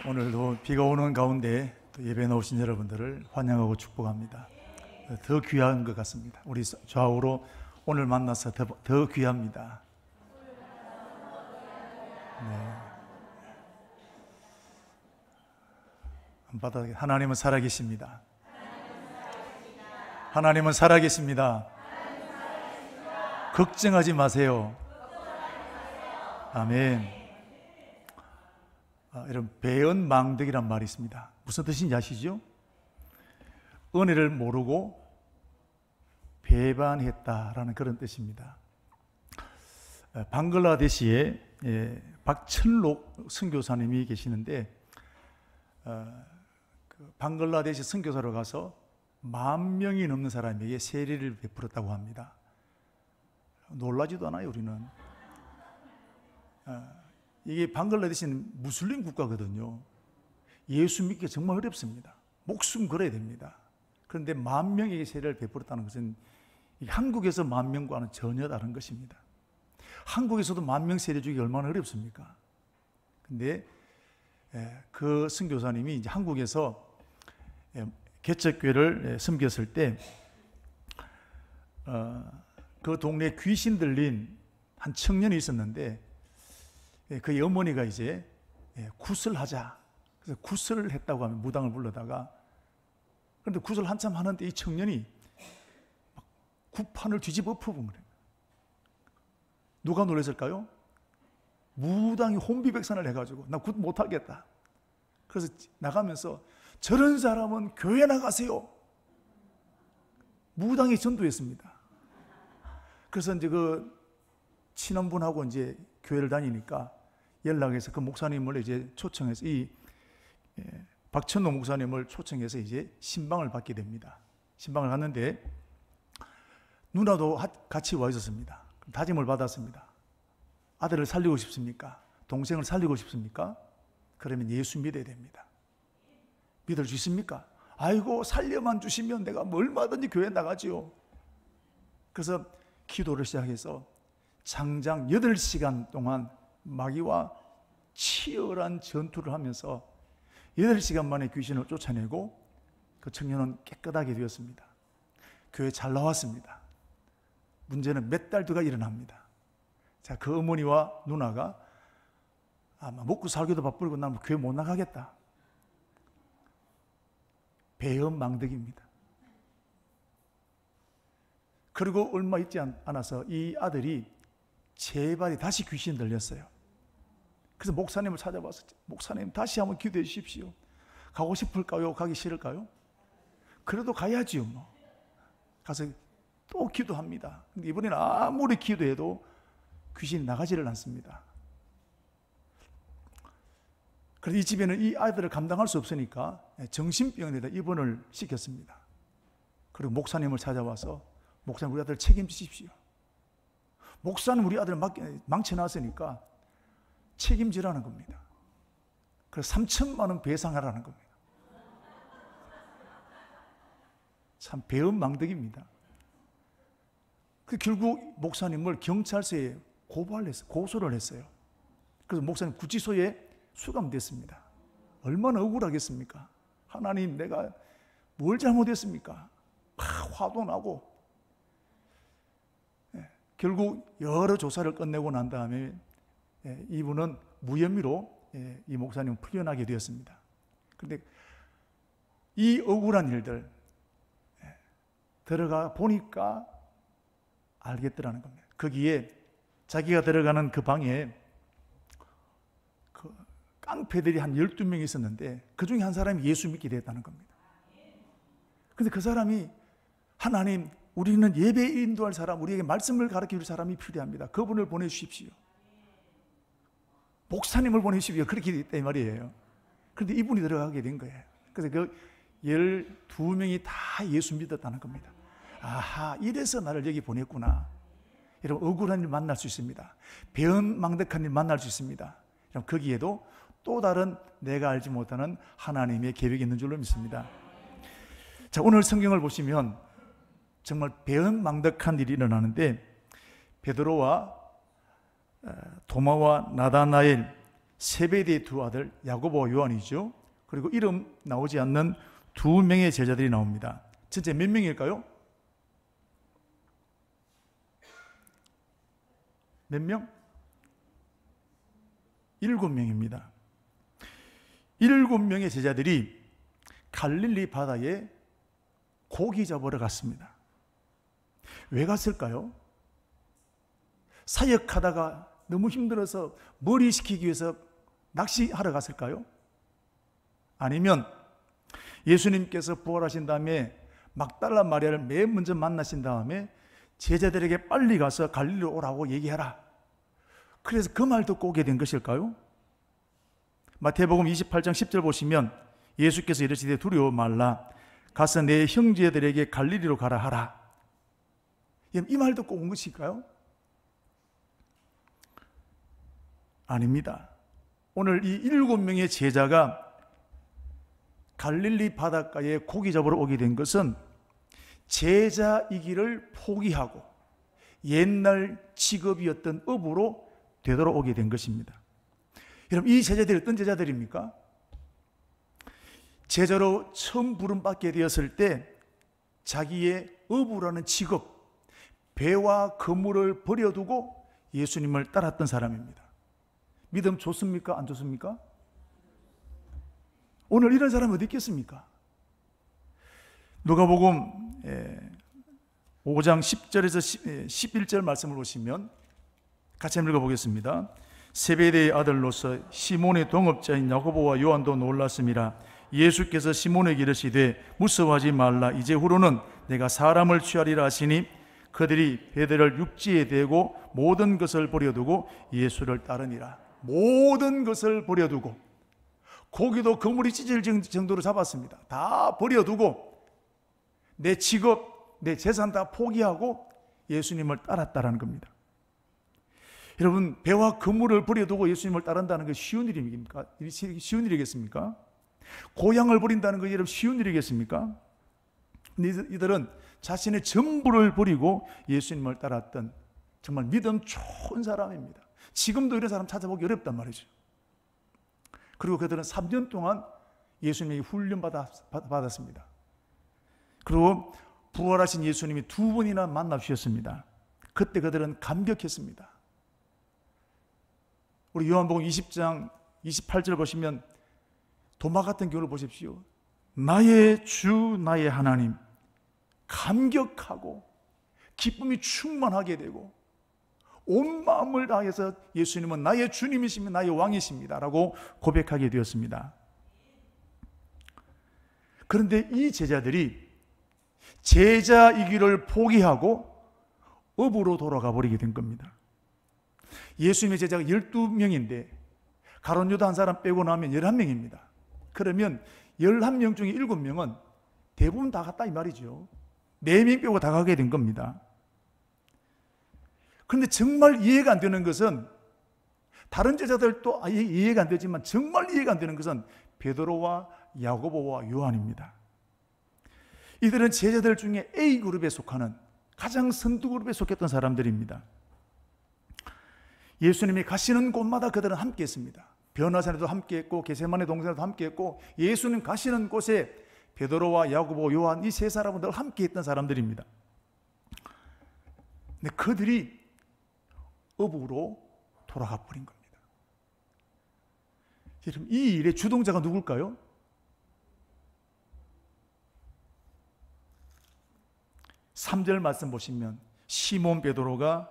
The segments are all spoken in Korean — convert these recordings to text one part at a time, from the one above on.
오늘도 비가 오는 가운데 예배 나오신 여러분들을 환영하고 축복합니다. 더 귀한 것 같습니다. 우리 좌우로 오늘 만나서 더 귀합니다. 네. 바닥에 하나님은 살아계십니다. 하나님은 살아계십니다. 걱정하지 마세요. 아멘. 이런 배은망덕이란 말이 있습니다. 무슨 뜻인지 아시죠? 은혜를 모르고 배반했다라는 그런 뜻입니다. 방글라데시에 박천록 선교사님이 계시는데 방글라데시 선교사로 가서 10,000명이 넘는 사람에게 세례를 베풀었다고 합니다. 놀라지도 않아요, 우리는. 이게 방글라데시는 무슬림 국가거든요. 예수 믿기가 정말 어렵습니다. 목숨 걸어야 됩니다. 그런데 10,000명에게 세례를 베풀었다는 것은 한국에서 10,000명과는 전혀 다른 것입니다. 한국에서도 10,000명 세례 주기 얼마나 어렵습니까? 근데 그 선교사님이 이제 한국에서 개척교회를 섬겼을 때 그 동네에 귀신 들린 한 청년이 있었는데 그의 어머니가 이제 구슬하자. 그래서 구슬을 했다고 하면 무당을 불러다가, 그런데 구슬 한참 하는데 이 청년이 막 구판을 뒤집어 엎어본 거예요. 누가 놀랐을까요? 무당이 혼비백산을 해가지고 나 굿 못하겠다. 그래서 나가면서 저런 사람은 교회 나가세요. 무당이 전도했습니다. 그래서 이제 그 친원분하고 이제 교회를 다니니까 연락해서 그 목사님을 이제 초청해서 박천록 목사님을 초청해서 이제 신방을 받게 됩니다. 신방을 갔는데 누나도 같이 와 있었습니다. 다짐을 받았습니다. 아들을 살리고 싶습니까? 동생을 살리고 싶습니까? 그러면 예수 믿어야 됩니다. 믿을 수 있습니까? 아이고 살려만 주시면 내가 얼마든지 교회 나가지요. 그래서 기도를 시작해서 장장 8시간 동안 마귀와 치열한 전투를 하면서 8시간 만에 귀신을 쫓아내고 그 청년은 깨끗하게 되었습니다. 교회 잘 나왔습니다. 문제는 몇 달 뒤가 일어납니다. 자, 그 어머니와 누나가 아마 먹고 살기도 바쁘고 나는 교회 못 나가겠다. 배은망덕입니다. 그리고 얼마 있지 않아서 이 아들이 제발이 다시 귀신 들렸어요. 그래서 목사님을 찾아봐서 목사님 다시 한번 기도해 주십시오. 가고 싶을까요? 가기 싫을까요? 그래도 가야지요. 뭐. 가서 또 기도합니다. 근데 이번에는 아무리 기도해도 귀신이 나가지를 않습니다. 그래서 이 집에는 이 아이들을 감당할 수 없으니까 정신병원에다 입원을 시켰습니다. 그리고 목사님을 찾아와서 목사님 우리 아들 책임지십시오. 목사는 우리 아들을 망쳐놨으니까 책임지라는 겁니다. 그래서 3,000만 원 배상하라는 겁니다. 참 배은망덕입니다. 결국 목사님을 경찰서에 고소를 했어요. 그래서 목사님 구치소에 수감됐습니다. 얼마나 억울하겠습니까? 하나님 내가 뭘 잘못했습니까? 화도 나고 결국 여러 조사를 끝내고 난 다음에 이분은 무혐의로 이 목사님은 풀려나게 되었습니다. 그런데 이 억울한 일들 들어가 보니까 알겠더라는 겁니다. 거기에 자기가 들어가는 그 방에 그 깡패들이 한 12명이 있었는데 그 중에 한 사람이 예수 믿게 됐다는 겁니다. 그런데 그 사람이 하나님 우리는 예배 인도할 사람, 우리에게 말씀을 가르쳐 줄 사람이 필요합니다. 그분을 보내주십시오. 목사님을 보내주십시오. 그렇게 됐단 말이에요. 그런데 이분이 들어가게 된 거예요. 그래서 그 12명이 다 예수 믿었다는 겁니다. 아하, 이래서 나를 여기 보냈구나. 여러분, 억울한 일 만날 수 있습니다. 배은망덕한 일 만날 수 있습니다. 여러분, 거기에도 또 다른 내가 알지 못하는 하나님의 계획이 있는 줄로 믿습니다. 자, 오늘 성경을 보시면 정말 배은망덕한 일이 일어나는데 베드로와 도마와 나다나엘 세베대의 두 아들 야고보와 요한이죠. 그리고 이름 나오지 않는 두 명의 제자들이 나옵니다. 전체 몇 명일까요? 몇 명? 7명입니다. 7명의 제자들이 갈릴리 바다에 고기 잡으러 갔습니다. 왜 갔을까요? 사역하다가 너무 힘들어서 머리 식히기 위해서 낚시하러 갔을까요? 아니면 예수님께서 부활하신 다음에 막달라 마리아를 맨 먼저 만나신 다음에 제자들에게 빨리 가서 갈릴리로 오라고 얘기하라. 그래서 그 말 듣고 오게 된 것일까요? 마태복음 28장 10절 보시면 예수께서 이르시되 두려워 말라. 가서 내 형제들에게 갈릴리로 가라 하라. 이 말 듣고 온 것일까요? 아닙니다. 오늘 이 7명의 제자가 갈릴리 바닷가에 고기 잡으러 오게 된 것은 제자이기를 포기하고 옛날 직업이었던 업으로 되돌아오게 된 것입니다. 여러분, 이 제자들이 어떤 제자들입니까? 제자로 처음 부름받게 되었을 때 자기의 어부라는 직업, 배와 그물을 버려두고 예수님을 따랐던 사람입니다. 믿음 좋습니까? 안 좋습니까? 오늘 이런 사람이 어디 있겠습니까? 누가복음 5장 10절에서 11절 말씀을 보시면 같이 한번 읽어보겠습니다. 세베대의 아들로서 시몬의 동업자인 야고보와 요한도 놀랐음이라. 예수께서 시몬에게 이르시되 무서워하지 말라. 이제후로는 내가 사람을 취하리라 하시니 그들이 베드로를 육지에 대고 모든 것을 버려두고 예수를 따르니라. 모든 것을 버려두고, 고기도 그물이 찢어질 정도로 잡았습니다. 다 버려두고 내 직업, 내 재산 다 포기하고 예수님을 따랐다라는 겁니다. 여러분, 배와 그물을 버려두고 예수님을 따른다는 게 쉬운 일입니까? 쉬운 일이겠습니까? 고향을 버린다는 게 여러분 쉬운 일이겠습니까? 이들은 자신의 전부를 버리고 예수님을 따랐던 정말 믿음 좋은 사람입니다. 지금도 이런 사람 찾아보기 어렵단 말이죠. 그리고 그들은 3년 동안 예수님에게 훈련 받았습니다. 그리고 부활하신 예수님이 2번이나 만나 주셨습니다. 그때 그들은 감격했습니다. 우리 요한복음 20장 28절 보시면 도마 같은 교를 보십시오. 나의 주 나의 하나님, 감격하고 기쁨이 충만하게 되고 온 마음을 다해서 예수님은 나의 주님이시며 나의 왕이십니다 라고 고백하게 되었습니다. 그런데 이 제자들이 제자이기를 포기하고 업으로 돌아가 버리게 된 겁니다. 예수님의 제자가 12명인데 가룟 유다 한 사람 빼고 나면 11명입니다. 그러면 11명 중에 7명은 대부분 다 갔다 이 말이죠. 4명 빼고 다 가게 된 겁니다. 그런데 정말 이해가 안 되는 것은, 다른 제자들도 아예 이해가 안 되지만 정말 이해가 안 되는 것은 베드로와 야고보와 요한입니다. 이들은 제자들 중에 A그룹에 속하는 가장 선두그룹에 속했던 사람들입니다. 예수님이 가시는 곳마다 그들은 함께 했습니다. 변화산에도 함께 했고 겟세마네 동산에도 함께 했고 예수님 가시는 곳에 베드로와 야고보, 요한 이 세 사람은 늘 함께 했던 사람들입니다. 근데 그들이 업으로 돌아가 버린 겁니다. 여러분, 이 일의 주동자가 누굴까요? (3절) 말씀 보시면 시몬 베드로가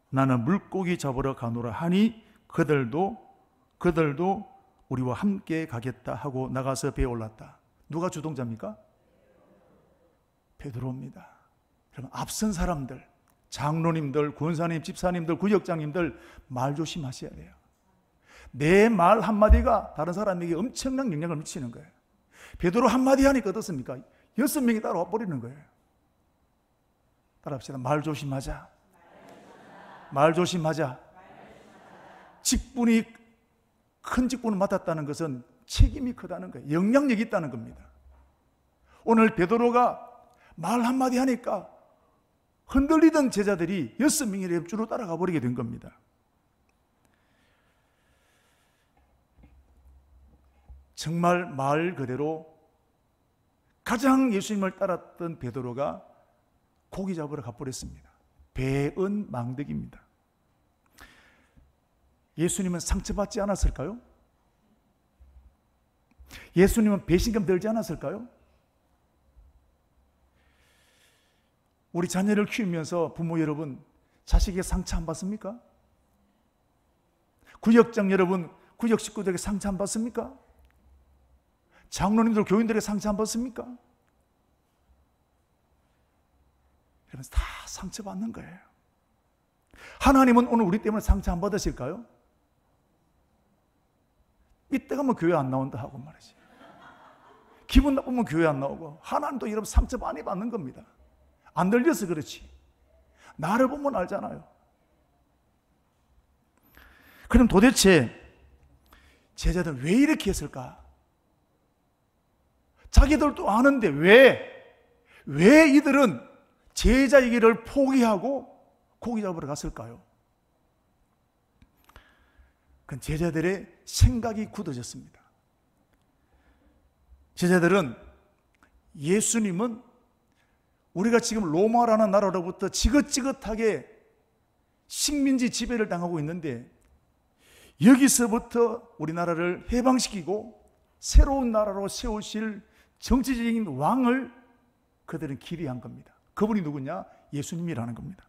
나는 물고기 잡으러 가노라 하니 그들도 우리와 함께 가겠다 하고 나가서 배에 올랐다. 누가 주동자입니까? 베드로입니다. 여러분, 앞선 사람들, 장로님들, 권사님, 집사님들, 구역장님들 말 조심하셔야 돼요. 내 말 한마디가 다른 사람에게 엄청난 영향을 미치는 거예요. 베드로 한마디 하니까 어떻습니까? 6명이 따라와 버리는 거예요. 따라합시다. 말 조심하자. 말 조심하자. 직분이, 큰 직분을 맡았다는 것은 책임이 크다는 거예요. 영향력이 있다는 겁니다. 오늘 베드로가 말 한마디 하니까 흔들리던 제자들이 6명이 옆줄로 따라가 버리게 된 겁니다. 정말 말 그대로 가장 예수님을 따랐던 베드로가 고기 잡으러 가버렸습니다. 배은망덕입니다. 예수님은 상처받지 않았을까요? 예수님은 배신감 들지 않았을까요? 우리 자녀를 키우면서 부모 여러분, 자식에게 상처 안 받습니까? 구역장 여러분, 구역 식구들에게 상처 안 받습니까? 장로님들, 교인들에게 상처 안 받습니까? 여러분, 다 상처받는 거예요. 하나님은 오늘 우리 때문에 상처 안 받으실까요? 이때 가면 교회 안 나온다 하고 말이지. 기분 나쁘면 교회 안 나오고. 하나님도 여러분 상처 많이 받는 겁니다. 안 들려서 그렇지. 나를 보면 알잖아요. 그럼 도대체 제자들은 왜 이렇게 했을까? 자기들도 아는데 왜 이들은 제자의 길을 포기하고 고기 잡으러 갔을까요? 그건 제자들의 생각이 굳어졌습니다. 제자들은 예수님은 우리가 지금 로마라는 나라로부터 지긋지긋하게 식민지 지배를 당하고 있는데 여기서부터 우리나라를 해방시키고 새로운 나라로 세우실 정치적인 왕을 그들은 기대한 겁니다. 그분이 누구냐? 예수님이라는 겁니다.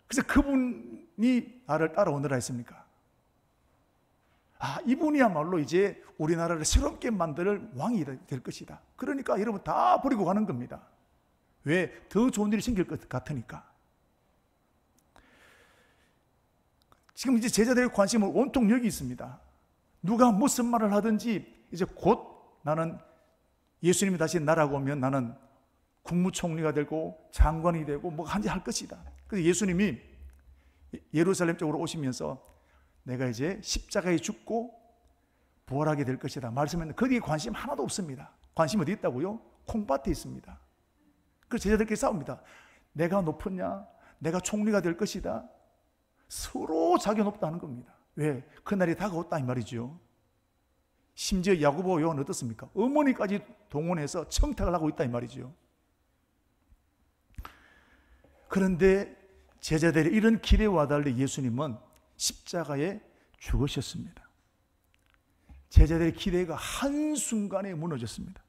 그래서 그분이 나를 따라오느라 했습니까? 이분이야말로 이제 우리나라를 새롭게 만들 왕이 될 것이다. 그러니까 여러분 다 버리고 가는 겁니다. 왜? 더 좋은 일이 생길 것 같으니까. 지금 이제 제자들의 관심은 온통 여기 있습니다. 누가 무슨 말을 하든지 이제 곧 나는 예수님이 다시 나라가 오면 나는 국무총리가 되고 장관이 되고 뭐 한지 할 것이다. 그래서 예수님이 예루살렘 쪽으로 오시면서 내가 이제 십자가에 죽고 부활하게 될 것이다 말씀했는데 거기에 관심 하나도 없습니다. 관심 어디 있다고요? 콩밭에 있습니다. 그래서 제자들끼리 싸웁니다. 내가 높으냐? 내가 총리가 될 것이다. 서로 자기 높다는 겁니다. 왜? 그날이 다가왔다 이 말이죠. 심지어 야고보 요한은 어떻습니까? 어머니까지 동원해서 청탁을 하고 있다 이 말이죠. 그런데 제자들의 이런 기대와 달리 예수님은 십자가에 죽으셨습니다. 제자들의 기대가 한순간에 무너졌습니다.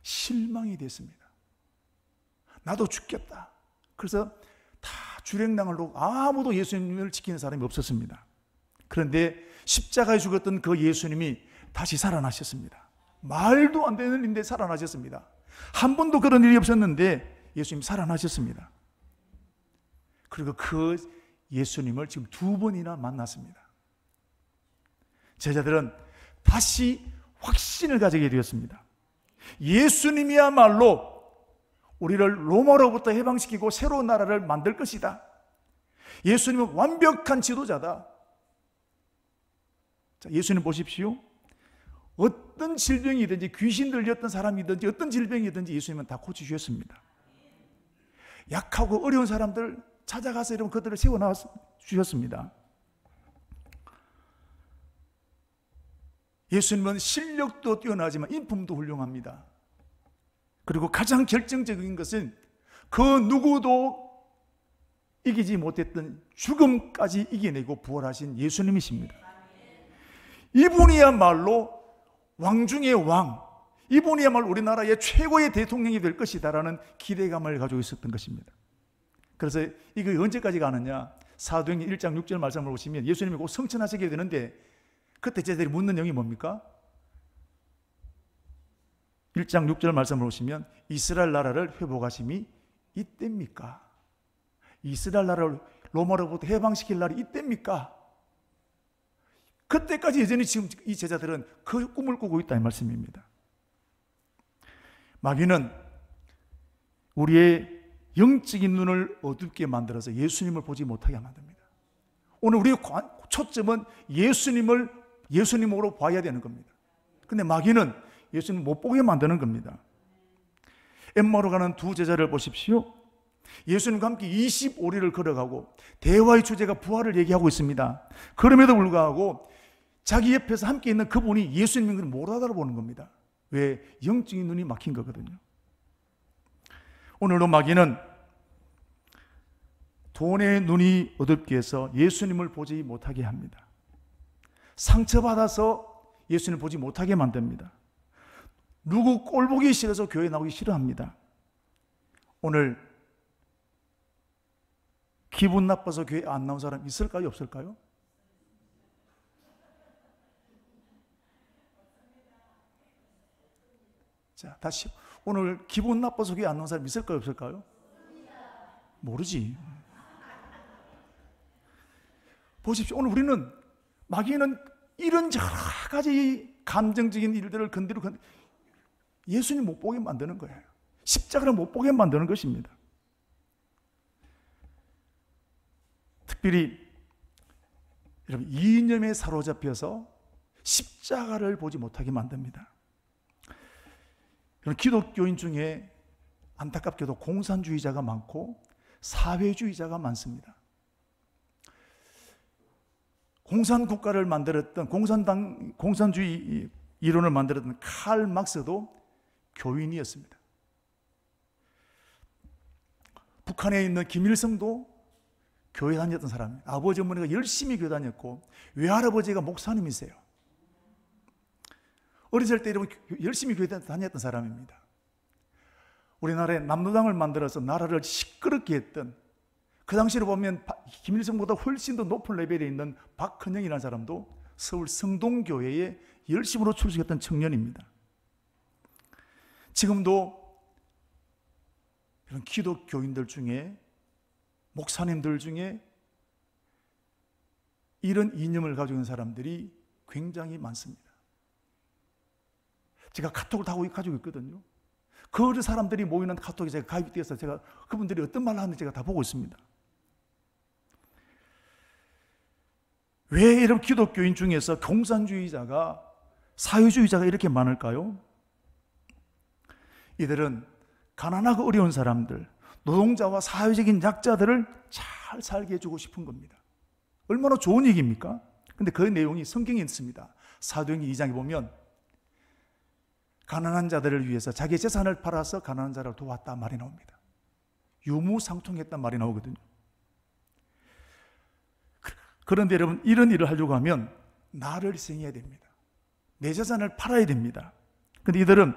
실망이 됐습니다. 나도 죽겠다. 그래서 다 주랭랑을 놓고 아무도 예수님을 지키는 사람이 없었습니다. 그런데 십자가에 죽었던 그 예수님이 다시 살아나셨습니다. 말도 안 되는 일인데 살아나셨습니다. 한 번도 그런 일이 없었는데 예수님이 살아나셨습니다. 그리고 그 예수님을 지금 2번이나 만났습니다. 제자들은 다시 확신을 가지게 되었습니다. 예수님이야말로 우리를 로마로부터 해방시키고 새로운 나라를 만들 것이다. 예수님은 완벽한 지도자다. 자, 예수님 보십시오. 어떤 질병이든지 귀신 들렸던 사람이든지 어떤 질병이든지 예수님은 다 고치셨습니다. 약하고 어려운 사람들 찾아가서 이러면 그들을 세워놔 주셨습니다. 예수님은 실력도 뛰어나지만 인품도 훌륭합니다. 그리고 가장 결정적인 것은 그 누구도 이기지 못했던 죽음까지 이겨내고 부활하신 예수님이십니다. 이분이야말로 왕 중의 왕, 이분이야말로 우리나라의 최고의 대통령이 될 것이다라는 기대감을 가지고 있었던 것입니다. 그래서 이거 언제까지 가느냐? 사도행전 1장 6절 말씀을 보시면 예수님이 곧 성천하시게 되는데 그때 제자들이 묻는 내용이 뭡니까? 1장 6절 말씀을 보시면 이스라엘 나라를 회복하심이 이때입니까? 이스라엘 나라를 로마로부터 해방시킬 날이 이때입니까? 그때까지 여전히 지금 이 제자들은 그 꿈을 꾸고 있다 이 말씀입니다. 마귀는 우리의 영적인 눈을 어둡게 만들어서 예수님을 보지 못하게 만듭니다. 오늘 우리의 초점은 예수님으로 봐야 되는 겁니다. 근데 마귀는 예수님 못 보게 만드는 겁니다. 엠마오로 가는 두 제자를 보십시오. 예수님과 함께 25리를 걸어가고 대화의 주제가 부활을 얘기하고 있습니다. 그럼에도 불구하고 자기 옆에서 함께 있는 그분이 예수님인 걸 못 알아보는 겁니다. 왜? 영적인 눈이 막힌 거거든요. 오늘도 마귀는 돈의 눈이 어둡게 해서 예수님을 보지 못하게 합니다. 상처받아서 예수님을 보지 못하게 만듭니다. 누구 꼴 보기 싫어서 교회 나오기 싫어합니다. 오늘 기분 나빠서 교회 안 나온 사람 있을까요? 없을까요? 자, 다시 오늘 기분 나빠서 교회 안 나온 사람 있을까요? 없을까요? 모르지. 보십시오. 오늘 우리는 마귀는 이런 여러 가지 감정적인 일들을 건드리고 예수님 못 보게 만드는 거예요. 십자가를 못 보게 만드는 것입니다. 특별히 여러분 이념에 사로잡혀서 십자가를 보지 못하게 만듭니다. 기독교인 중에 안타깝게도 공산주의자가 많고 사회주의자가 많습니다. 공산국가를 만들었던 공산주의 이론을 만들었던 칼 막스도 교인이었습니다. 북한에 있는 김일성도 교회 다녔던 사람이에요. 아버지 어머니가 열심히 교회 다녔고 외할아버지가 목사님이세요. 어렸을 때 이러면 열심히 교회 다녔던 사람입니다. 우리나라에 남로당을 만들어서 나라를 시끄럽게 했던, 그 당시로 보면 김일성보다 훨씬 더 높은 레벨에 있는 박헌영이라는 사람도 서울 성동교회에 열심으로 출석했던 청년입니다. 지금도 이런 기독교인들 중에, 목사님들 중에 이런 이념을 가지고 있는 사람들이 굉장히 많습니다. 제가 카톡을 다 가지고 있거든요. 그 사람들이 모이는 카톡에 제가 가입이 되어서 제가 그분들이 어떤 말을 하는지 제가 다 보고 있습니다. 왜 이런 기독교인 중에서 공산주의자가, 사회주의자가 이렇게 많을까요? 이들은 가난하고 어려운 사람들, 노동자와 사회적인 약자들을 잘 살게 해주고 싶은 겁니다. 얼마나 좋은 얘기입니까? 근데 그 내용이 성경에 있습니다. 사도행전 2장에 보면 가난한 자들을 위해서 자기 재산을 팔아서 가난한 자를 도왔다 말이 나옵니다. 유무상통했단 말이 나오거든요. 그런데 여러분, 이런 일을 하려고 하면 나를 희생해야 됩니다. 내 재산을 팔아야 됩니다. 그런데 이들은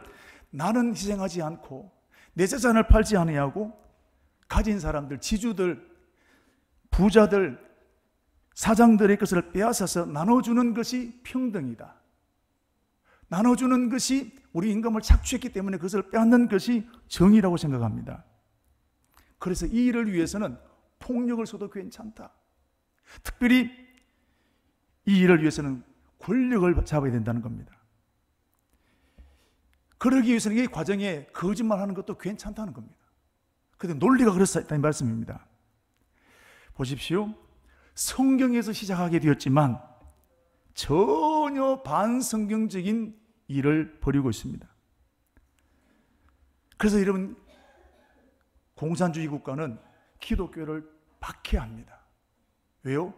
나는 희생하지 않고 내 재산을 팔지 아니하고 가진 사람들, 지주들, 부자들, 사장들의 것을 빼앗아서 나눠주는 것이 평등이다. 나눠주는 것이 우리 임금을 착취했기 때문에 그것을 빼앗는 것이 정의라고 생각합니다. 그래서 이 일을 위해서는 폭력을 써도 괜찮다. 특별히 이 일을 위해서는 권력을 잡아야 된다는 겁니다. 그러기 위해서는 이 과정에 거짓말하는 것도 괜찮다는 겁니다. 그런데 논리가 그렇다는 말씀입니다. 보십시오. 성경에서 시작하게 되었지만 전혀 반성경적인 일을 벌이고 있습니다. 그래서 여러분, 공산주의 국가는 기독교를 박해합니다. 왜요?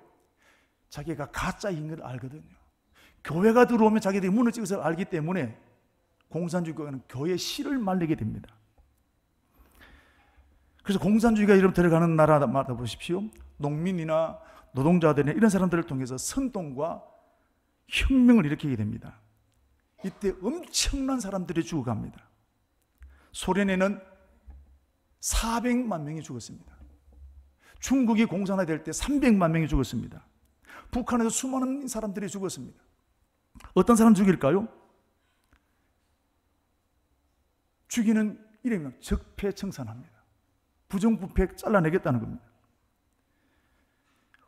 자기가 가짜인 걸 알거든요. 교회가 들어오면 자기들이 무너진 것을 알기 때문에 공산주의 국가는 교회의 씨를 말리게 됩니다. 그래서 공산주의가 이름 들어가는 나라마다 보십시오. 농민이나 노동자들이나 이런 사람들을 통해서 선동과 혁명을 일으키게 됩니다. 이때 엄청난 사람들이 죽어갑니다. 소련에는 400만 명이 죽었습니다. 중국이 공산화될 때 300만 명이 죽었습니다. 북한에서 수많은 사람들이 죽었습니다. 어떤 사람 죽일까요? 죽이는 이름이 적폐청산합니다. 부정부패 잘라내겠다는 겁니다.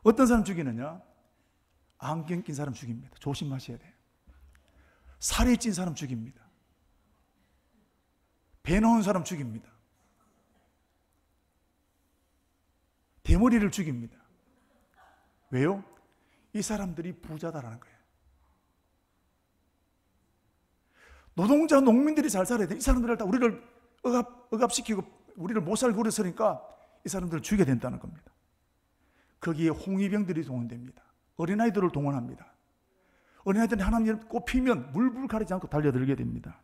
어떤 사람 죽이느냐? 안경 낀 사람 죽입니다. 조심하셔야 돼요. 살이 찐 사람 죽입니다. 배 나온 사람 죽입니다. 대머리를 죽입니다. 왜요? 이 사람들이 부자다라는 거예요. 노동자, 농민들이 잘 살아야 돼. 이 사람들을 다 우리를 억압시키고 우리를 못 살게 그랬으니까 이 이 사람들을 죽여야 된다는 겁니다. 거기에 홍위병들이 동원됩니다. 어린아이들을 동원합니다. 어린아이들이 하나님 꼽히면 물불 가리지 않고 달려들게 됩니다.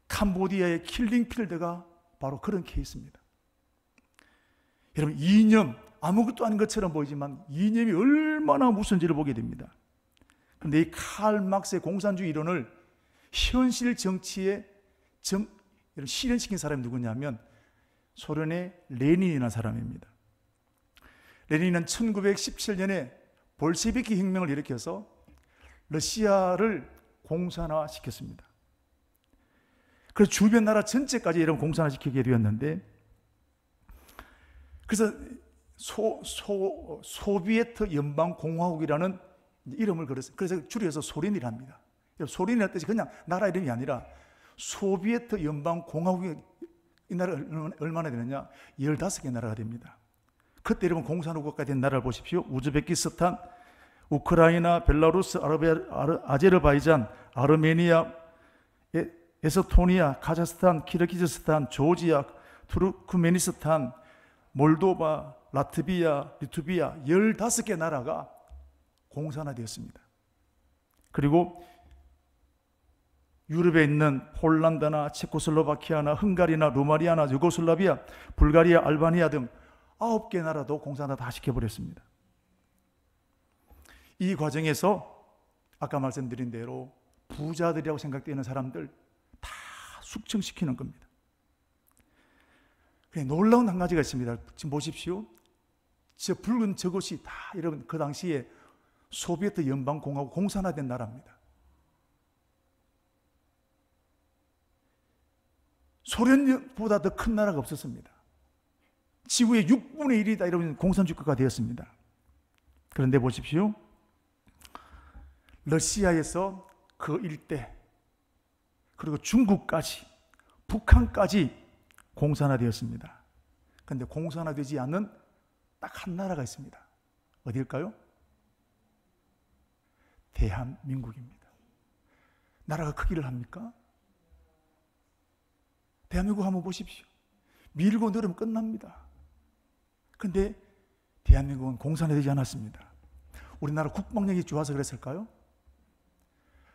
캄보디아의 킬링필드가 바로 그런 케이스입니다. 여러분, 이념, 아무것도 아닌 것처럼 보이지만 이념이 얼마나 무서운지를 보게 됩니다. 그런데 이 칼 막스의 공산주의 이론을 현실 정치에 실현시킨 사람이 누구냐면 소련의 레닌이라는 사람입니다. 레닌은 1917년에 볼셰비키 혁명을 일으켜서 러시아를 공산화시켰습니다. 그래서 주변 나라 전체까지 이런 공산화시키게 되었는데, 그래서 소비에트 연방공화국이라는 이름을 걸었어요. 그래서 줄여서 소련이랍니다. 소련이라는 뜻이 그냥 나라 이름이 아니라 소비에트 연방공화국이, 이 나라가 얼마나 되느냐? 15개 나라가 됩니다. 그때 여러분 공산국가가 된 나라를 보십시오. 우즈베키스탄, 우크라이나, 벨라루스, 아제르바이잔, 아르메니아, 에스토니아, 카자흐스탄, 키르기즈스탄, 조지아, 투르크메니스탄, 몰도바, 라트비아, 리투비아 15개 나라가 공산화되었습니다. 그리고 유럽에 있는 폴란드나 체코슬로바키아나 흥가리나 루마니아나 유고슬라비아, 불가리아, 알바니아 등 9개 나라도 공산화 다 시켜버렸습니다. 이 과정에서 아까 말씀드린 대로 부자들이라고 생각되는 사람들 다 숙청시키는 겁니다. 놀라운 한 가지가 있습니다. 지금 보십시오. 저 붉은 저것이 다 여러분 그 당시에 소비에트 연방공화국 공산화된 나라입니다. 소련보다 더 큰 나라가 없었습니다. 지구의 6분의 1이다 이런 공산주의 국가가 되었습니다. 그런데 보십시오. 러시아에서 그 일대, 그리고 중국까지, 북한까지 공산화되었습니다. 그런데 공산화되지 않는 딱 한 나라가 있습니다. 어디일까요? 대한민국입니다. 나라가 크기를 합니까? 대한민국 한번 보십시오. 밀고 늘으면 끝납니다. 그런데 대한민국은 공산화되지 않았습니다. 우리나라 국방력이 좋아서 그랬을까요?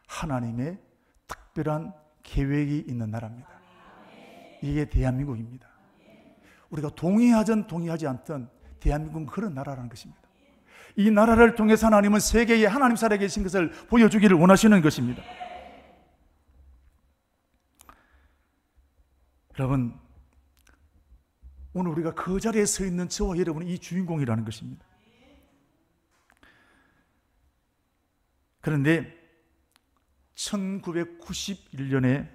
하나님의 특별한 계획이 있는 나라입니다. 이게 대한민국입니다. 우리가 동의하든 동의하지 않든 대한민국은 그런 나라라는 것입니다. 이 나라를 통해서 하나님은 세계에 하나님 살아계신 것을 보여주기를 원하시는 것입니다. 여러분, 오늘 우리가 그 자리에 서 있는 저와 여러분은 이 주인공이라는 것입니다. 그런데 1991년에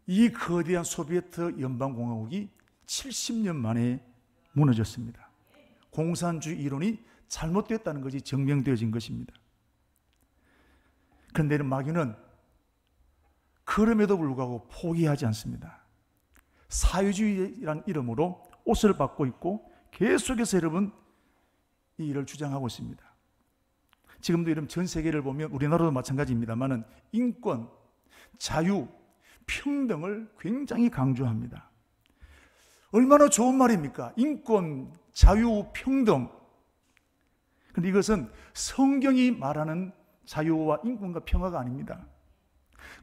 이 거대한 소비에트 연방공화국이 70년 만에 무너졌습니다. 공산주의 이론이 잘못됐다는 것이 증명되어진 것입니다. 그런데 마귀는 그럼에도 불구하고 포기하지 않습니다. 사회주의라는 이름으로 옷을 받고 있고 계속해서 여러분 이 일을 주장하고 있습니다. 지금도 여러분 전 세계를 보면 우리나라도 마찬가지입니다만은 인권, 자유, 평등을 굉장히 강조합니다. 얼마나 좋은 말입니까? 인권, 자유, 평등. 그런데 이것은 성경이 말하는 자유와 인권과 평화가 아닙니다.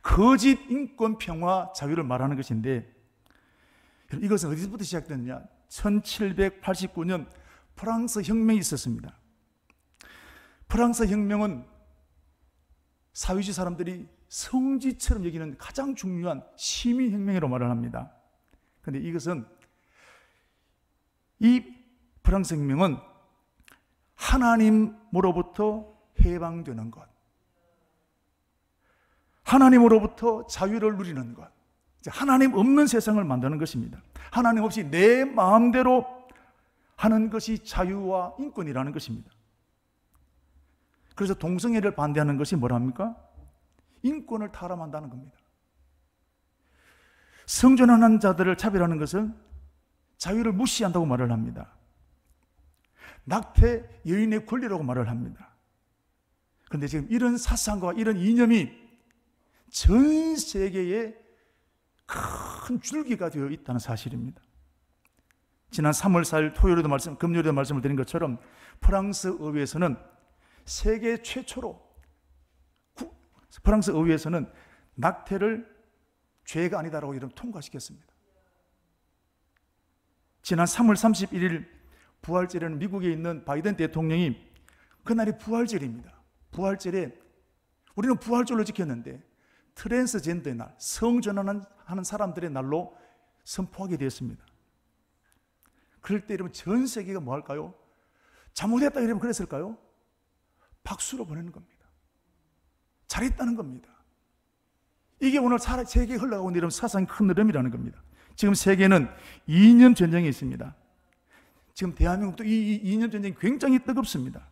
거짓 인권, 평화, 자유를 말하는 것인데, 이것은 어디서부터 시작됐느냐? 1789년 프랑스 혁명이 있었습니다. 프랑스 혁명은 사회주의 사람들이 성지처럼 여기는 가장 중요한 시민혁명이라고 말을 합니다. 그런데 이것은 이 프랑스 혁명은 하나님으로부터 해방되는 것, 하나님으로부터 자유를 누리는 것, 하나님 없는 세상을 만드는 것입니다. 하나님 없이 내 마음대로 하는 것이 자유와 인권이라는 것입니다. 그래서 동성애를 반대하는 것이 뭐랍니까? 인권을 타람한다는 겁니다. 성전하는 자들을 차별하는 것은 자유를 무시한다고 말을 합니다. 낙태, 여인의 권리라고 말을 합니다. 그런데 지금 이런 사상과 이런 이념이 전 세계에 큰 줄기가 되어 있다는 사실입니다. 지난 3월 4일 토요일에도 금요일에도 말씀을 드린 것처럼 프랑스 의회에서는 세계 최초로 프랑스 의회에서는 낙태를 죄가 아니다라고 이름 통과시켰습니다. 지난 3월 31일 부활절에는 미국에 있는 바이든 대통령이 그날이 부활절입니다. 부활절에 우리는 부활절로 지켰는데 트랜스젠더의 날, 성전환하는 사람들의 날로 선포하게 되었습니다. 그럴 때 여러분 전 세계가 뭐 할까요? 잘못했다 이러면 그랬을까요? 박수로 보내는 겁니다. 잘했다는 겁니다. 이게 오늘 세계에 흘러가고 있는 사상의 큰 흐름이라는 겁니다. 지금 세계는 이념 전쟁에 있습니다. 지금 대한민국도 이 이념 전쟁이 굉장히 뜨겁습니다.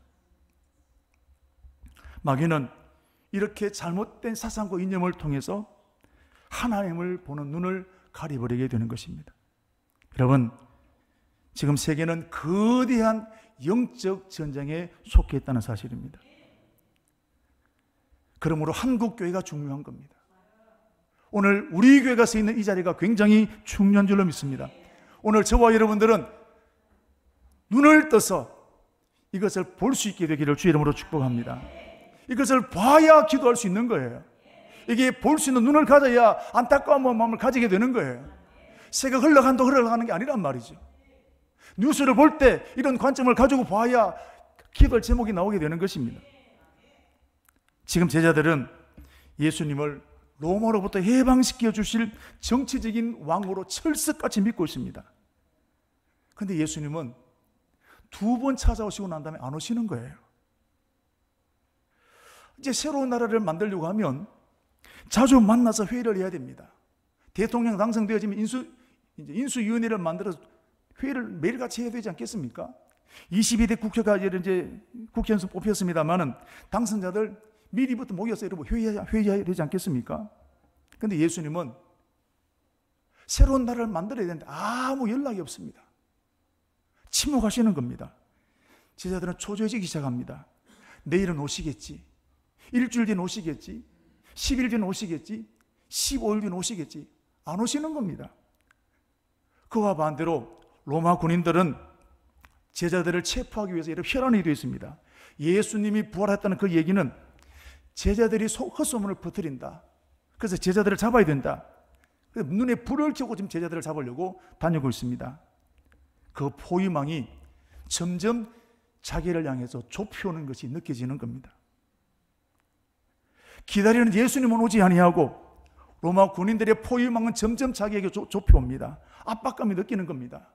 마귀는 이렇게 잘못된 사상과 이념을 통해서 하나님을 보는 눈을 가려버리게 되는 것입니다. 여러분, 지금 세계는 거대한 영적 전쟁에 속해 있다는 사실입니다. 그러므로 한국 교회가 중요한 겁니다. 오늘 우리 교회가 서 있는 이 자리가 굉장히 중요한 줄로 믿습니다. 오늘 저와 여러분들은 눈을 떠서 이것을 볼 수 있게 되기를 주 이름으로 축복합니다. 이것을 봐야 기도할 수 있는 거예요. 이게 볼 수 있는 눈을 가져야 안타까운 마음을 가지게 되는 거예요. 새가 흘러가는 게 아니란 말이죠. 뉴스를 볼 때 이런 관점을 가지고 봐야 기도할 제목이 나오게 되는 것입니다. 지금 제자들은 예수님을 로마로부터 해방시켜 주실 정치적인 왕으로 철석같이 믿고 있습니다. 그런데 예수님은 2번 찾아오시고 난 다음에 안 오시는 거예요. 이제 새로운 나라를 만들려고 하면 자주 만나서 회의를 해야 됩니다. 대통령 당선되어지면 인수위원회를 만들어서 회의를 매일같이 해야 되지 않겠습니까? 22대 국회가 이제 국회의원수 뽑혔습니다만은 당선자들 미리부터 모여서 여러분 회의해야 되지 않겠습니까? 그런데 예수님은 새로운 나라를 만들어야 되는데 아무 연락이 없습니다. 침묵하시는 겁니다. 제자들은 초조해지기 시작합니다. 내일은 오시겠지. 일주일 뒤는 오시겠지. 10일 뒤는 오시겠지. 15일 뒤는 오시겠지. 안 오시는 겁니다. 그와 반대로 로마 군인들은 제자들을 체포하기 위해서 이렇게 혈안이 되어 있습니다. 예수님이 부활했다는 그 얘기는 제자들이 헛소문을 퍼뜨린다. 그래서 제자들을 잡아야 된다. 그래서 눈에 불을 켜고 지금 제자들을 잡으려고 다니고 있습니다. 그 포위망이 점점 자기를 향해서 좁혀오는 것이 느껴지는 겁니다. 기다리는 예수님은 오지 아니하고 로마 군인들의 포위망은 점점 자기에게 좁혀옵니다. 압박감이 느끼는 겁니다.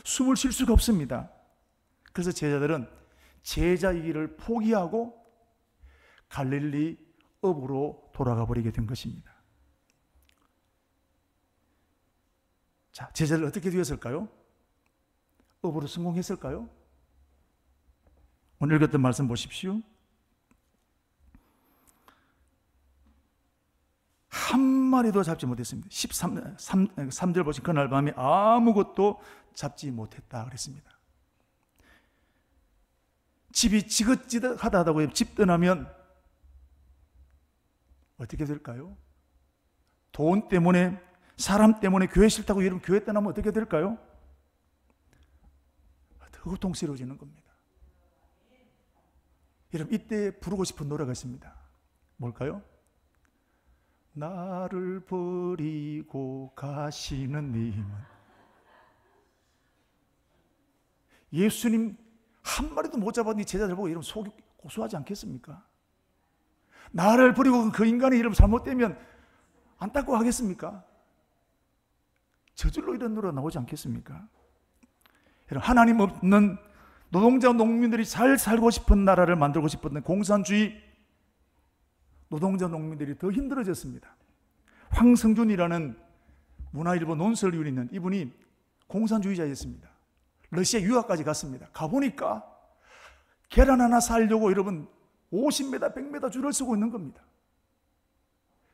숨을 쉴 수가 없습니다. 그래서 제자들은 제자의 길을 포기하고 갈릴리 읍으로 돌아가 버리게 된 것입니다. 자, 제자들 어떻게 되었을까요? 읍으로 성공했을까요? 오늘 읽었던 말씀 보십시오. 한 마리도 잡지 못했습니다. 3절 보신 그날 밤에 아무것도 잡지 못했다 그랬습니다. 집이 지긋지긋하다고 집 떠나면 어떻게 될까요? 돈 때문에, 사람 때문에 교회 싫다고 여러분 교회 떠나면 어떻게 될까요? 더 고통스러워지는 겁니다. 여러분 이때 부르고 싶은 노래가 있습니다. 뭘까요? 나를 버리고 가시는 님은. 예수님 한 마리도 못 잡았니 제자들 보고 이러면 속이 고소하지 않겠습니까? 나를 버리고 그 인간이 이러면 잘못되면 안타까워하겠습니까? 저절로 이런 노래가 나오지 않겠습니까? 여러분 하나님 없는 노동자 농민들이 잘 살고 싶은 나라를 만들고 싶었던 공산주의 노동자 농민들이 더 힘들어졌습니다. 황성준이라는 문화일보 논설위원이 있는 이분이 공산주의자였습니다. 러시아 유학까지 갔습니다. 가보니까 계란 하나 사려고 여러분 50m, 100m 줄을 서고 있는 겁니다.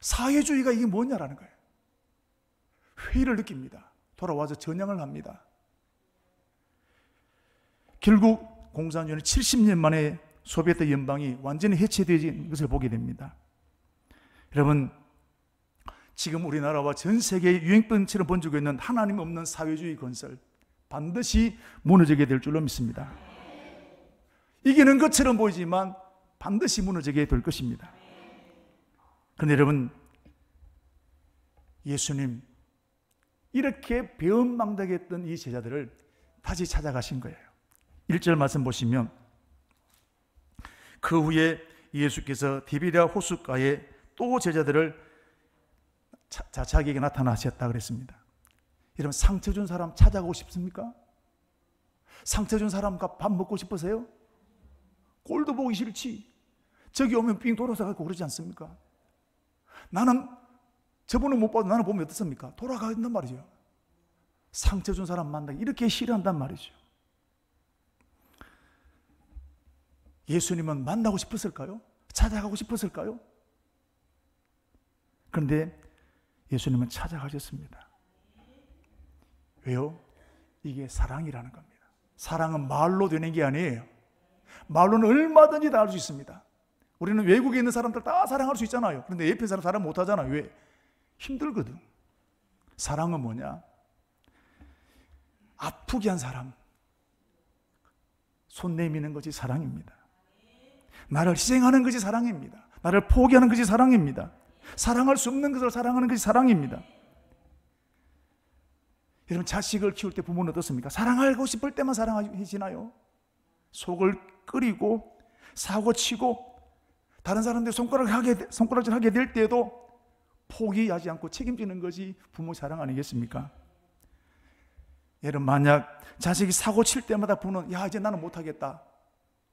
사회주의가 이게 뭐냐라는 거예요. 회의를 느낍니다. 돌아와서 전향을 합니다. 결국 공산주의는 70년 만에 소비에트 연방이 완전히 해체되는 것을 보게 됩니다. 여러분, 지금 우리나라와 전 세계에 유행병처럼 번지고 있는 하나님 없는 사회주의 건설 반드시 무너지게 될 줄로 믿습니다. 이기는 것처럼 보이지만 반드시 무너지게 될 것입니다. 그런데 여러분, 예수님 이렇게 배은망덕했던 이 제자들을 다시 찾아가신 거예요. 1절 말씀 보시면 그 후에 예수께서 디비랴 호숫가에 또 제자들을 자기에게 나타나셨다 그랬습니다. 여러분, 상처 준 사람 찾아가고 싶습니까? 상처 준 사람과 밥 먹고 싶으세요? 꼴도 보기 싫지. 저기 오면 삥 돌아서 가고 그러지 않습니까? 나는 저분은 못 봐도 나는 보면 어떻습니까? 돌아가겠단 말이죠. 상처 준 사람 만나기 이렇게 싫어한단 말이죠. 예수님은 만나고 싶었을까요? 찾아가고 싶었을까요? 그런데 예수님은 찾아가셨습니다. 왜요? 이게 사랑이라는 겁니다. 사랑은 말로 되는 게 아니에요. 말로는 얼마든지 다 할 수 있습니다. 우리는 외국에 있는 사람들 다 사랑할 수 있잖아요. 그런데 옆에 사람 사랑 못 하잖아요. 왜? 힘들거든. 사랑은 뭐냐? 아프게 한 사람 손 내미는 것이 사랑입니다. 나를 희생하는 것이 사랑입니다. 나를 포기하는 것이 사랑입니다. 사랑할 수 없는 것을 사랑하는 것이 사랑입니다. 여러분, 자식을 키울 때 부모는 어떻습니까? 사랑하고 싶을 때만 사랑하시나요? 속을 끓이고 사고치고 다른 사람들 손가락질 하게 될 때에도 포기하지 않고 책임지는 것이 부모의 사랑 아니겠습니까? 여러분, 만약 자식이 사고칠 때마다 부모는 야, 이제 나는 못하겠다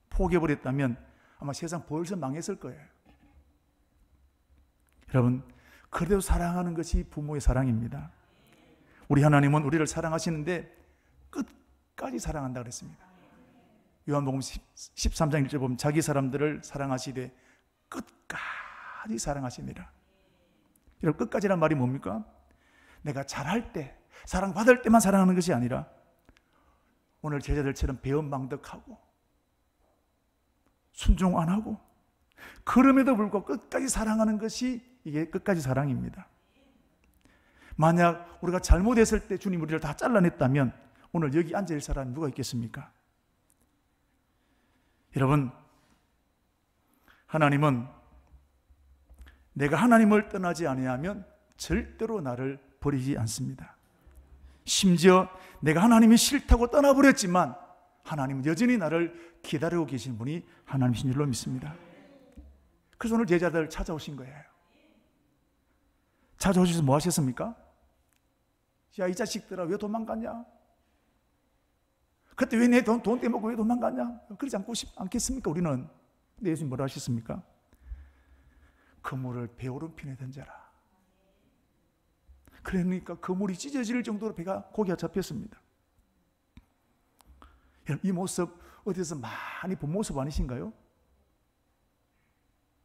포기해버렸다면 아마 세상 벌써 망했을 거예요. 여러분, 그래도 사랑하는 것이 부모의 사랑입니다. 우리 하나님은 우리를 사랑하시는데 끝까지 사랑한다 그랬습니다. 요한복음 13장 1절 보면 자기 사람들을 사랑하시되 끝까지 사랑하시니라. 여러분, 끝까지란 말이 뭡니까? 내가 잘할 때, 사랑받을 때만 사랑하는 것이 아니라 오늘 제자들처럼 배은망덕하고 순종 안 하고 그럼에도 불구하고 끝까지 사랑하는 것이 이게 끝까지 사랑입니다. 만약 우리가 잘못했을 때 주님 우리를 다 잘라냈다면 오늘 여기 앉아있을 사람이 누가 있겠습니까? 여러분, 하나님은 내가 하나님을 떠나지 아니하면 절대로 나를 버리지 않습니다. 심지어 내가 하나님이 싫다고 떠나버렸지만 하나님은 여전히 나를 기다리고 계신 분이 하나님이신 줄로 믿습니다. 그래서 오늘 제자들 찾아오신 거예요. 찾아오셔서 뭐 하셨습니까? 야, 이 자식들아, 왜 도망갔냐? 그때 왜 내 돈 떼먹고 왜 도망갔냐? 그러지 않겠습니까, 우리는? 근데 예수님 뭐라 하셨습니까? 그물을 배 오른편에 던져라. 그러니까 그물이 찢어질 정도로 배가 고기가 잡혔습니다. 이 모습 어디서 많이 본 모습 아니신가요?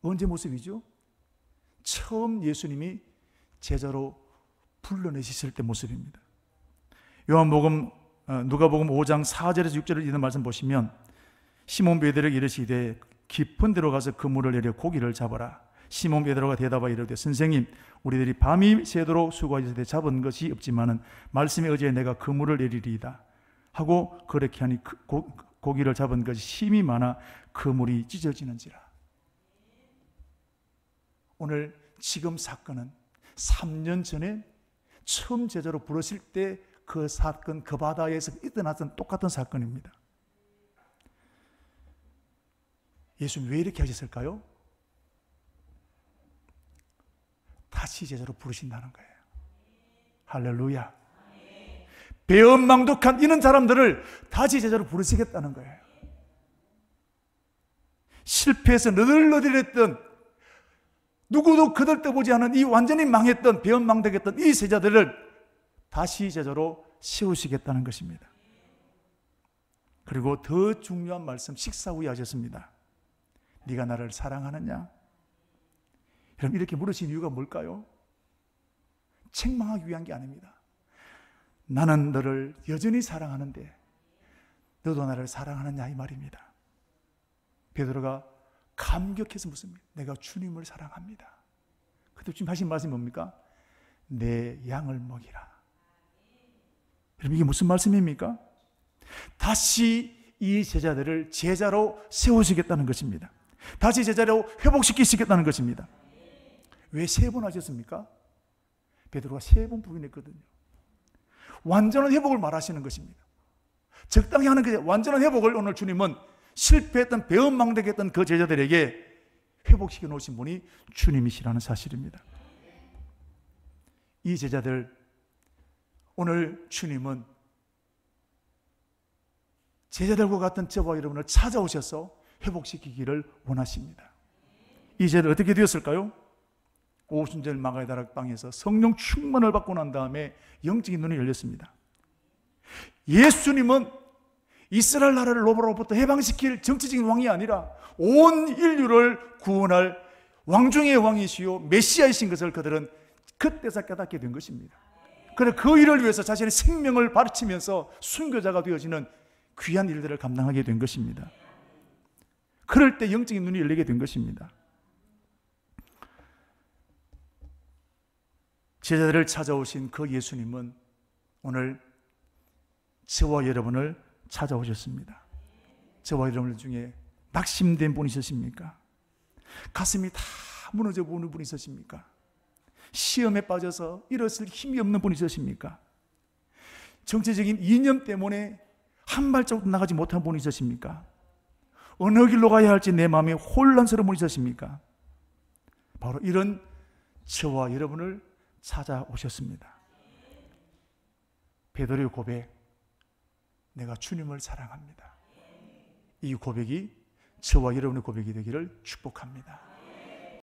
언제 모습이죠? 처음 예수님이 제자로 불러내셨을 때 모습입니다. 요한복음 누가복음 5장 4절에서 6절을 읽는 말씀 보시면 시몬 베드로에게 이르시되 깊은 데로 가서 그물을 내려 고기를 잡아라. 시몬 베드로가 대답하여 이르되 선생님, 우리들이 밤이 새도록 수고하였을 잡은 것이 없지만은 말씀에 의지해 내가 그물을 내리리이다 하고 그렇게 하니 고기를 잡은 것이 힘이 많아 그물이 찢어지는지라. 오늘 지금 사건은 3년 전에 처음 제자로 부르실 때 그 사건, 그 바다에서 일어났던 똑같은 사건입니다. 예수님 왜 이렇게 하셨을까요? 다시 제자로 부르신다는 거예요. 할렐루야. 배은망덕한 이런 사람들을 다시 제자로 부르시겠다는 거예요. 실패해서 너덜너덜했던, 누구도 거들떠보지 않은 이 완전히 망했던, 배은망덕했던 이 제자들을 다시 제자로 세우시겠다는 것입니다. 그리고 더 중요한 말씀, 식사 후에 하셨습니다. 네가 나를 사랑하느냐? 여러분, 이렇게 물으신 이유가 뭘까요? 책망하기 위한 게 아닙니다. 나는 너를 여전히 사랑하는데 너도 나를 사랑하느냐, 이 말입니다. 베드로가 감격해서 묻습니다. 내가 주님을 사랑합니다. 그때 주님 하신 말씀이 뭡니까? 내 양을 먹이라. 여러분, 이게 무슨 말씀입니까? 다시 이 제자들을 제자로 세우시겠다는 것입니다. 다시 제자로 회복시키시겠다는 것입니다. 왜 3번 하셨습니까? 베드로가 3번 부인했거든요. 완전한 회복을 말하시는 것입니다. 적당히 하는 그 완전한 회복을 오늘 주님은 실패했던, 배은망덕했던 그 제자들에게 회복시켜 놓으신 분이 주님이시라는 사실입니다. 이 제자들, 오늘 주님은 제자들과 같은 저와 여러분을 찾아오셔서 회복시키기를 원하십니다. 이 제자들 어떻게 되었을까요? 오순절 마가의 다락방에서 성령 충만을 받고 난 다음에 영적인 눈이 열렸습니다. 예수님은 이스라엘 나라를 로마로부터 해방시킬 정치적인 왕이 아니라 온 인류를 구원할 왕 중의 왕이시요 메시아이신 것을 그들은 그때서 깨닫게 된 것입니다. 그래서 그 일을 위해서 자신의 생명을 바치면서 순교자가 되어지는 귀한 일들을 감당하게 된 것입니다. 그럴 때 영적인 눈이 열리게 된 것입니다. 제자들을 찾아오신 그 예수님은 오늘 저와 여러분을 찾아오셨습니다. 저와 여러분 중에 낙심된 분 있으십니까? 가슴이 다 무너져 보는 분 있으십니까? 시험에 빠져서 일어설 힘이 없는 분 있으십니까? 정치적인 이념 때문에 한 발자국 나가지 못한 분 있으십니까? 어느 길로 가야 할지 내 마음이 혼란스러운 분 있으십니까? 바로 이런 저와 여러분을 찾아오셨습니다. 베드로의 고백, 내가 주님을 사랑합니다. 이 고백이 저와 여러분의 고백이 되기를 축복합니다.